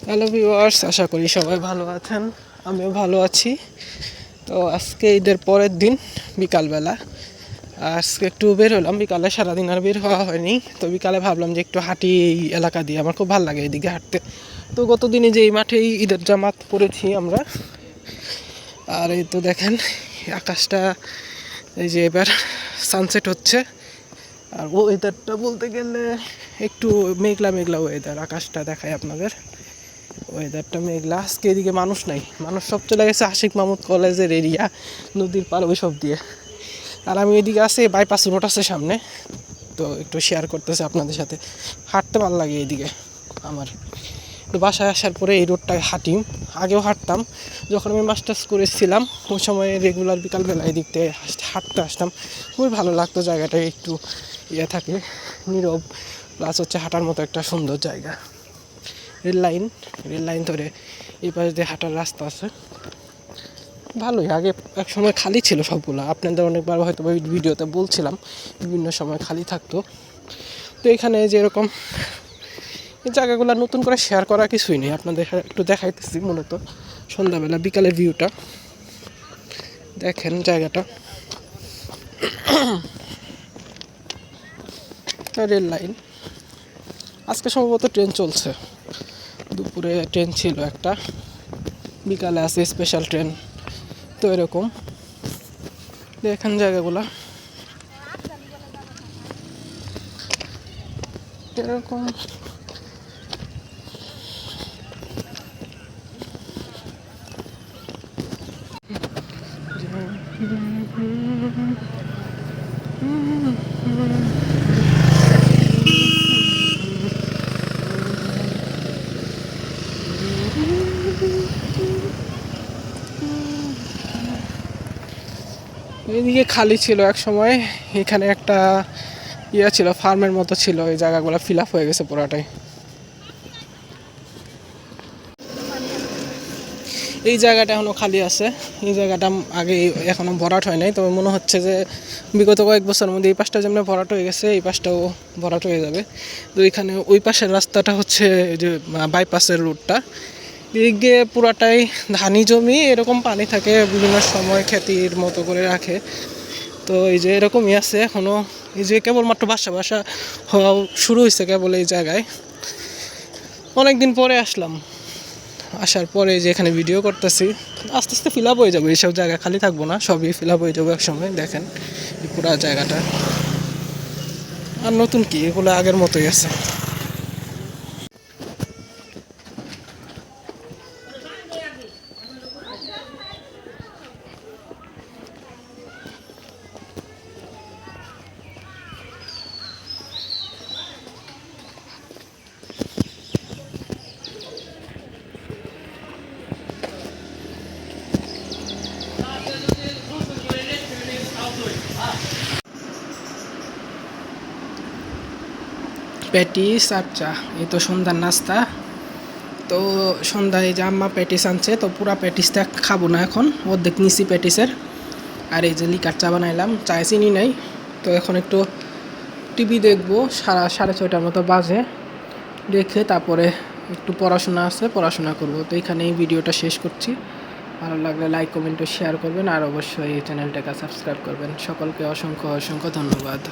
Hello viewers, আশা করি সবাই ভালো আছেন। আমিও ভালো আছি। তো আজকে ঈদের পরের দিন বিকালবেলা আজকে একটু বের হলাম। বিকালে সারাদিন আর বের হওয়া হয়নি, তো বিকালে ভাবলাম যে একটু হাঁটি এই এলাকা দিয়ে। আমার খুব ভালো লাগে এদিকে হাঁটতে। তো গত দিনে যে এই মাঠেই ঈদের জামাত পড়েছি আমরা। আর এই তো দেখেন আকাশটা, এই যে এবার সানসেট হচ্ছে। আর ওয়েদারটা বলতে গেলে একটু মেঘলা মেঘলা ওয়েদার, আকাশটা দেখায় আপনাদের। ওয়েদারটা মেঘলা। আজকে এদিকে মানুষ নাই, মানুষ সব চলে গেছে আশিক মাহমুদ কলেজের এরিয়া, নদীর পার ওই সব দিয়ে। আর আমি এদিকে আছি, বাইপাস রোড আছে সামনে, তো একটু শেয়ার করতেছে আপনাদের সাথে। হাঁটতে ভালো লাগে এইদিকে আমার। তো বাসায় আসার পরে এই রোডটায় হাঁটি, আগেও হাঁটতাম যখন আমি মাস্টার্স করেছিলাম। ওই সময় রেগুলার বিকালবেলা এই দিক থেকে হাঁটতে আসতাম। খুবই ভালো লাগতো, জায়গাটা একটু ইয়ে থাকে, নীরব, প্লাস হচ্ছে হাঁটার মতো একটা সুন্দর জায়গা। রেল লাইন ধরে এই পাশ দিয়ে হাঁটার রাস্তা আছে, ভালোই। আগে এক সময় খালি ছিল সবগুলো, আপনাদের অনেকবার হয়তো ভিডিওতে বলছিলাম, বিভিন্ন সময় খালি থাকতো। তো এখানে যেরকম এই জায়গাগুলো নতুন করে শেয়ার করা কিছুই নেই, আপনাদের একটু দেখাইতেছি। মূলত সন্ধ্যাবেলা বিকালের ভিউটা দেখেন, জায়গাটা রেল লাইন। আজকে সম্ভবত ট্রেন চলছে, দুপুরে ট্রেন ছিল একটা, বিকালে আছে স্পেশাল ট্রেন। তো এরকম দেখেন জায়গাগুলা এরকম। এদিকে খালি ছিল এক সময়, এখানে একটা ইয়ে ছিল, ফার্মের মতো ছিল। এই জায়গাগুলো ফিল আপ হয়ে গেছে পুরাটাই। এই জায়গাটা এখনও খালি আছে। এই জায়গাটা আগে এখনও ভরাট হয় নাই, তবে মনে হচ্ছে যে বিগত কয়েক বছরের মধ্যে এই পাশটা যেমন ভরাট হয়ে গেছে, এই পাশটাও ভরাট হয়ে যাবে। তো এখানে ওই পাশের রাস্তাটা হচ্ছে যে বাইপাসের রুটটা, দিক দিয়ে পুরাটাই ধানি জমি, এরকম পানি থাকে বিভিন্ন সময়, খেতির মতো করে রাখে। তো এই যে এরকমই আছে এখনও। এই যে কেবলমাত্র বাসা হওয়া শুরু হয়েছে কেবল এই জায়গায়। অনেক দিন পরে আসলাম, আসার পরে যে এখানে ভিডিও করতেছি। আস্তে আস্তে ফিল আপ হয়ে যাবে, এইসব জায়গা খালি থাকবো না, সবই ফিল আপ হয়ে যাবে এক সময়। দেখেন এই পুরো জায়গাটা, আর নতুন কি, এগুলো আগের মতোই আছে। প্যাটিস আর চা, এই তো সন্ধ্যার নাস্তা। তো সন্ধ্যায় যে আম্মা প্যাটিস আনছে, তো পুরা প্যাটিসটা খাবো না এখন, অর্ধেক নিছি প্যাটিসের। আর এই যে লিকার চা বানাইলাম, চায় চিনি নাই। তো এখন একটু টিভি দেখবো, 6:30 মতো বাজে, দেখে তারপরে একটু পড়াশোনা আছে, পড়াশোনা করব। তো এখানে এই ভিডিওটা শেষ করছি। ভালো লাগলে লাইক, কমেন্ট ও শেয়ার করবেন, আর অবশ্যই এই চ্যানেলটাকে সাবস্ক্রাইব করবেন। সকলকে অসংখ্য অসংখ্য ধন্যবাদ।